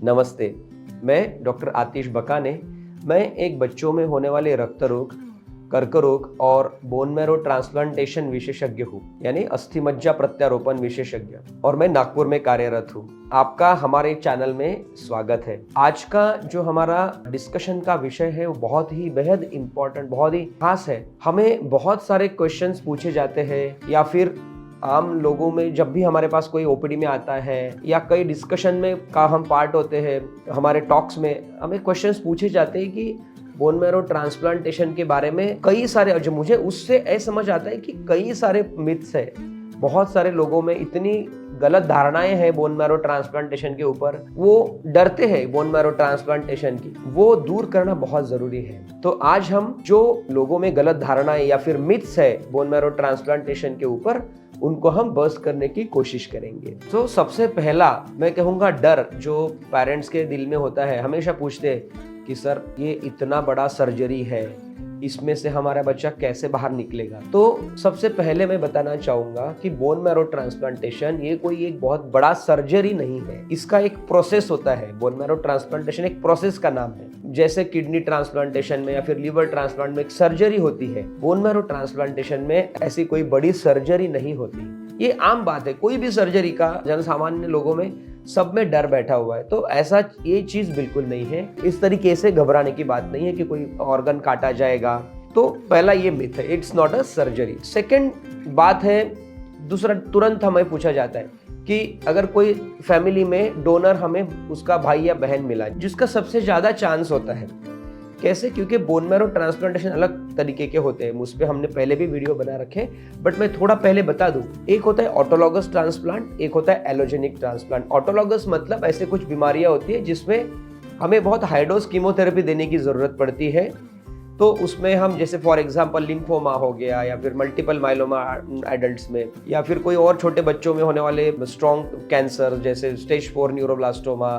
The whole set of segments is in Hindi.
नमस्ते, मैं डॉक्टर आतिश बकाने। मैं एक बच्चों में होने वाले रक्त रोग, कर्करोग और बोन मैरो ट्रांसप्लांटेशन विशेषज्ञ हूँ, यानी अस्थि मज्जा प्रत्यारोपण विशेषज्ञ, और मैं नागपुर में कार्यरत हूँ। आपका हमारे चैनल में स्वागत है। आज का जो हमारा डिस्कशन का विषय है वो बहुत ही बेहद इम्पोर्टेंट, बहुत ही खास है। हमें बहुत सारे क्वेश्चंस पूछे जाते हैं, या फिर आम लोगों में जब भी हमारे पास कोई ओपीडी में आता है या कई डिस्कशन में का हम पार्ट होते हैं, हमारे टॉक्स में हमें क्वेश्चंस पूछे जाते हैं कि बोन मैरो ट्रांसप्लांटेशन के बारे में कई सारे, जो मुझे उससे ऐसा समझ आता है कि कई सारे मिथ्स है। बहुत सारे लोगों में इतनी गलत धारणाएं हैं बोन मैरो ट्रांसप्लांटेशन के ऊपर, वो डरते हैं बोन मैरो ट्रांसप्लांटेशन की, वो दूर करना बहुत जरूरी है। तो आज हम जो लोगों में गलत धारणाएं या फिर मिथ्स है बोन मैरो ट्रांसप्लांटेशन के ऊपर, उनको हम बस्ट करने की कोशिश करेंगे। तो सबसे पहला मैं कहूँगा डर जो पेरेंट्स के दिल में होता है, हमेशा पूछते हैं कि सर ये इतना बड़ा सर्जरी है, इसमें से हमारा बच्चा कैसे बाहर निकलेगा। तो सबसे पहले मैं बताना चाहूंगा कि बोन मैरो ट्रांसप्लांटेशन ये कोई एक बहुत बड़ा सर्जरी नहीं है, इसका एक प्रोसेस होता है। बोन मैरो ट्रांसप्लांटेशन एक प्रोसेस का नाम है। जैसे किडनी ट्रांसप्लांटेशन में या फिर लिवर ट्रांसप्लांट में एक सर्जरी होती है, बोन मैरो ट्रांसप्लांटेशन में ऐसी कोई बड़ी सर्जरी नहीं होती। ये आम बात है, कोई भी सर्जरी का जनसामान्य लोगों में सब में डर बैठा हुआ है, तो ऐसा ये चीज बिल्कुल नहीं है। इस तरीके से घबराने की बात नहीं है कि कोई ऑर्गन काटा जाएगा। तो पहला ये मिथ है, it's not a surgery. Second बात है, दूसरा तुरंत हमें पूछा जाता है कि अगर कोई फैमिली में डोनर हमें उसका भाई या बहन मिला, जिसका सबसे ज्यादा चांस होता है। कैसे? क्योंकि बोन मैरो ट्रांसप्लांटेशन अलग तरीके के होते हैं, उस पर हमने पहले भी वीडियो बना रखे, बट मैं थोड़ा पहले बता दूं। एक होता है ऑटोलॉगस ट्रांसप्लांट, एक होता है एलोजेनिक ट्रांसप्लांट। ऑटोलॉगस मतलब ऐसे कुछ बीमारियां होती है जिसमें हमें बहुत हाई डोज कीमोथेरेपी देने की जरूरत पड़ती है। तो उसमें हम जैसे फॉर एग्जांपल लिम्फोमा हो गया, या फिर मल्टीपल माइलोमा एडल्ट्स में, या फिर कोई और छोटे बच्चों में होने वाले स्ट्रॉन्ग कैंसर जैसे स्टेज 4 न्यूरोब्लास्टोमा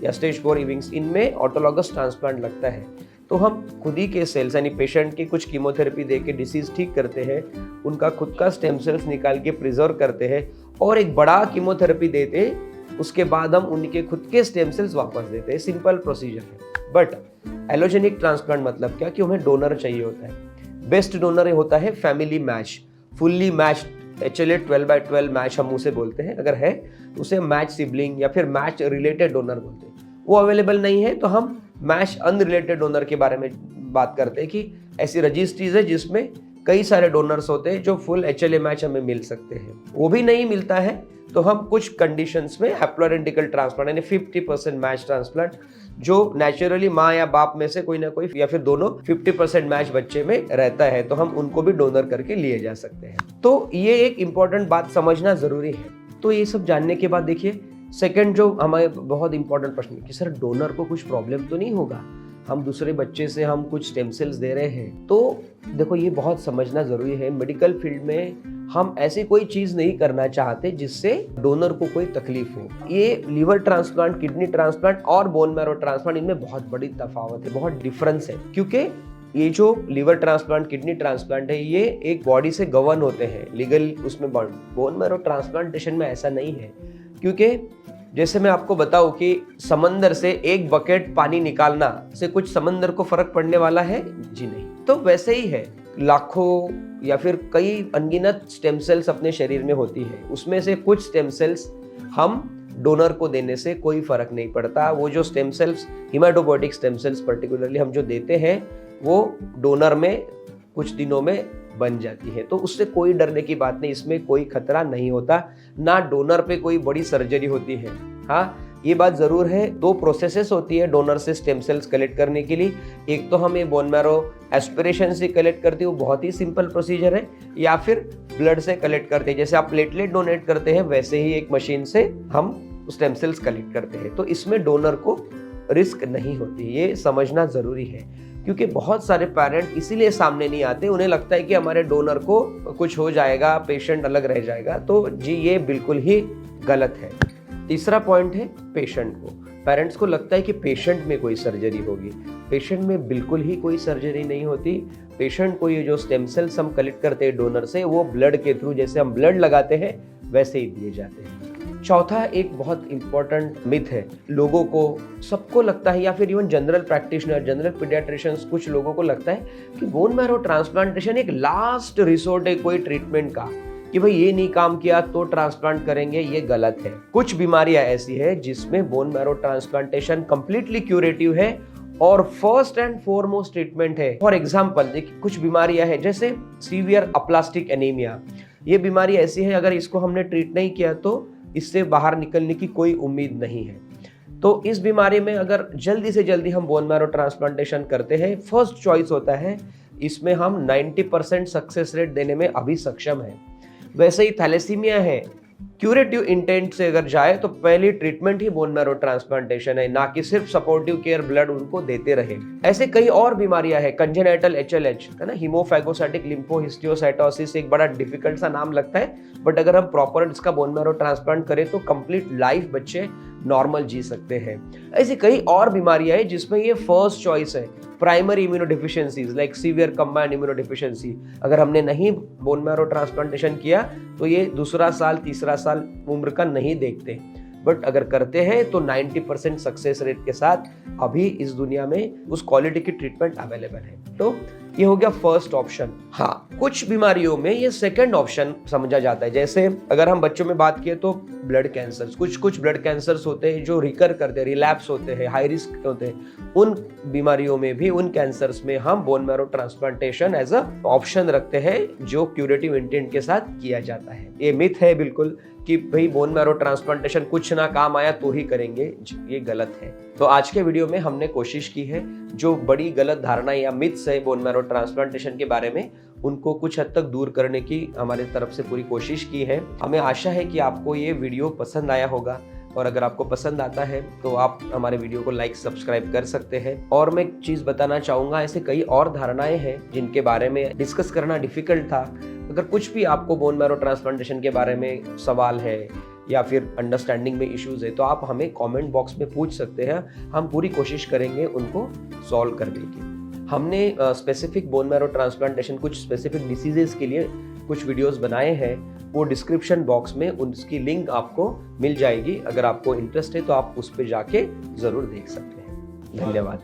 या स्टेज 4 इविंग्स, इनमें ऑटोलॉगस ट्रांसप्लांट लगता है। तो हम खुद ही के सेल्स यानी पेशेंट की कुछ कीमोथेरेपी दे के डिसीज ठीक करते हैं, उनका खुद का स्टेम सेल्स निकाल के प्रिजर्व करते हैं और एक बड़ा कीमोथेरेपी देते हैं। उसके बाद हम उनके खुद के स्टेम सेल्स वापस देते हैं। सिंपल प्रोसीजर है। बट एलोजेनिक ट्रांसप्लांट मतलब क्या कि हमें डोनर चाहिए होता है। बेस्ट डोनर होता है family match, fully matched HLA 12/12 match हम उसे बोलते हैं। अगर है तो उसे मैच सिबलिंग या फिर मैच रिलेटेड डोनर बोलते हैं। वो अवेलेबल नहीं है तो हम मैच अनरिलेटेड डोनर के बारे में बात करते हैं कि ऐसी रजिस्ट्रीज है जिसमें कई सारे डोनर्स होते हैं जो फुल HLA मैच हमें मिल सकते हैं। वो भी नहीं मिलता है तो हम कुछ कंडीशंस में हैप्लोइडेंटिकल ट्रांसप्लांट यानी 50% मैच ट्रांसप्लांट, जो नेचुरली माँ या बाप में से कोई ना कोई या फिर दोनों 50% मैच बच्चे में रहता है, तो हम उनको भी डोनर करके लिए जा सकते हैं। तो ये एक इंपॉर्टेंट बात समझना जरूरी है। तो ये सब जानने के बाद देखिए, सेकंड जो हमारे बहुत इंपॉर्टेंट प्रश्न है कि सर डोनर को कुछ प्रॉब्लम तो नहीं होगा, हम दूसरे बच्चे से हम कुछ स्टेम सेल्स दे रहे हैं। तो देखो ये बहुत समझना जरूरी है। मेडिकल फील्ड में हम ऐसी कोई चीज नहीं करना चाहते जिससे डोनर को कोई तकलीफ हो। ये लिवर ट्रांसप्लांट, किडनी ट्रांसप्लांट और बोन मैरो ट्रांसप्लांट, इनमें बहुत बड़ी तफावत है, बहुत डिफरेंस है। क्योंकि ये जो लिवर ट्रांसप्लांट, किडनी ट्रांसप्लांट है, ये एक बॉडी से गवर्न होते हैं लीगल उसमें। बोन मैरो ट्रांसप्लांटेशन में ऐसा नहीं है। क्योंकि जैसे मैं आपको बताऊं कि समंदर से एक बकेट पानी निकालना से कुछ समंदर को फर्क पड़ने वाला है? जी नहीं। तो वैसे ही है, लाखों या फिर कई अनगिनत स्टेम सेल्स अपने शरीर में होती है, उसमें से कुछ स्टेम सेल्स हम डोनर को देने से कोई फर्क नहीं पड़ता। वो जो stem cells, haematopoietic stem cells particularly हम जो देते हैं, वो डोनर में कुछ दिनों में बन जाती है। तो उससे कोई डरने की बात नहीं, इसमें कोई खतरा नहीं होता, ना डोनर पे कोई बड़ी सर्जरी होती है। हाँ, ये बात जरूर है, 2 प्रोसेसेस होती है डोनर से स्टेम सेल्स कलेक्ट करने के लिए। एक तो हम ये बोन मैरो एस्पिरेशन से कलेक्ट करते हैं, वो बहुत ही सिंपल प्रोसीजर है, या फिर ब्लड से कलेक्ट करते हैं। जैसे आप प्लेटलेट डोनेट करते हैं वैसे ही एक मशीन से हम स्टेम सेल्स कलेक्ट करते हैं। तो इसमें डोनर को रिस्क नहीं होती, ये समझना जरूरी है। क्योंकि बहुत सारे पेरेंट इसीलिए सामने नहीं आते, उन्हें लगता है कि हमारे डोनर को कुछ हो जाएगा, पेशेंट अलग रह जाएगा। तो जी ये बिल्कुल ही गलत है। तीसरा पॉइंट है पेशेंट को। पेरेंट्स को लगता है कि पेशेंट में कोई सर्जरी होगी। पेशेंट में बिल्कुल ही कोई सर्जरी नहीं होती। पेशेंट को ये जो स्टेम सेल्स हम कलेक्ट करते हैं डोनर से, वो ब्लड के थ्रू, जैसे हम ब्लड लगाते हैं वैसे ही दिए जाते हैं। चौथा एक बहुत इंपॉर्टेंट मिथ है, लोगों को सबको लगता है या फिर even general practitioner, general paediatricians, कुछ लोगों को लगता है कि बोन मैरो ट्रांसप्लांटेशन एक लास्ट रिसोर्ट है कोई ट्रीटमेंट का, कि भाई ये नहीं काम किया तो ट्रांसप्लांट करेंगे। ये गलत है। कुछ बीमारियां ऐसी है जिसमें bone marrow transplantation completely curative है और फर्स्ट एंड फॉरमोस्ट ट्रीटमेंट है। फॉर एग्जांपल देखिए, कुछ बीमारियां हैं जैसे सीवियर अप्लास्टिक एनीमिया। ये बीमारी ऐसी है, अगर इसको हमने ट्रीट नहीं किया तो इससे बाहर निकलने की कोई उम्मीद नहीं है। तो इस बीमारी में अगर जल्दी से जल्दी हम बोन मैरो ट्रांसप्लांटेशन करते हैं, फर्स्ट चॉइस होता है, इसमें हम 90% सक्सेस रेट देने में अभी सक्षम है। वैसे ही थैलेसीमिया है, क्यूरेटिव इंटेंट से अगर जाए तो पहली ट्रीटमेंट ही बोन मैरो ट्रांसप्लांटेशन है, ना कि सिर्फ सपोर्टिव केयर ब्लड उनको देते रहे। ऐसे कई और बीमारियां हैं, कंजेनाइटल एचएलएच है ना, हीमोफैगोसाइटिक लिम्फोहिस्टियोसाइटोसिस, एक बड़ा डिफिकल्ट सा नाम लगता है, बट अगर हम प्रॉपर इसका बोन मैरो ट्रांसप्लांट करें तो कंप्लीट लाइफ बच्चे नॉर्मल जी सकते हैं। ऐसी कई और बीमारियां हैं जिसमें ये फर्स्ट चॉइस है। Primary immunodeficiencies like severe combined immunodeficiency, अगर हमने नहीं बोन मैरो ट्रांसप्लांटेशन किया तो ये दूसरा साल तीसरा साल उम्र का नहीं देखते, बट अगर करते हैं तो 90% सक्सेस रेट के साथ अभी इस दुनिया में उस क्वालिटी की ट्रीटमेंट अवेलेबल है। तो ये हो गया फर्स्ट ऑप्शन। हाँ, कुछ बीमारियों में ये सेकंड ऑप्शन समझा जाता है। जैसे अगर हम बच्चों में बात किए तो ब्लड कैंसर्स, कुछ ब्लड कैंसर्स होते हैं जो रिकर करते हैं, रिलैप्स होते हैं, हाई रिस्क होते हैं। उन बीमारियों में भी, उन कैंसर्स में हम bone marrow transplantation as a option रखते हैं जो क्यूरेटिव इंटेंट के साथ किया जाता है। ये मिथ है बिल्कुल कि भाई बोन मैरो ट्रांसप्लांटेशन कुछ ना काम आया तो ही करेंगे, ये गलत है। तो आज के वीडियो में हमने कोशिश की है जो बड़ी गलत धारणा या मिथ्स है बोन मैरो ट्रांसप्लांटेशन के बारे में, उनको कुछ हद तक दूर करने की हमारे तरफ से पूरी कोशिश की है। हमें आशा है कि आपको ये वीडियो पसंद आया होगा, और अगर आपको पसंद आता है तो आप हमारे वीडियो को लाइक सब्सक्राइब कर सकते हैं। और मैं एक चीज़ बताना चाहूँगा, ऐसे कई और धारणाएं हैं जिनके बारे में डिस्कस करना डिफिकल्ट था। अगर कुछ भी आपको बोन मैरो ट्रांसप्लांटेशन के बारे में सवाल है या फिर अंडरस्टैंडिंग में इश्यूज है तो आप हमें कमेंट बॉक्स में पूछ सकते हैं, हम पूरी कोशिश करेंगे उनको सॉल्व करने की। हमने स्पेसिफिक बोन मैरो ट्रांसप्लांटेशन, कुछ स्पेसिफिक डिसीजेस के लिए कुछ वीडियोस बनाए हैं, वो डिस्क्रिप्शन बॉक्स में उनकी लिंक आपको मिल जाएगी। अगर आपको इंटरेस्ट है तो आप उस पर जाके ज़रूर देख सकते हैं। धन्यवाद।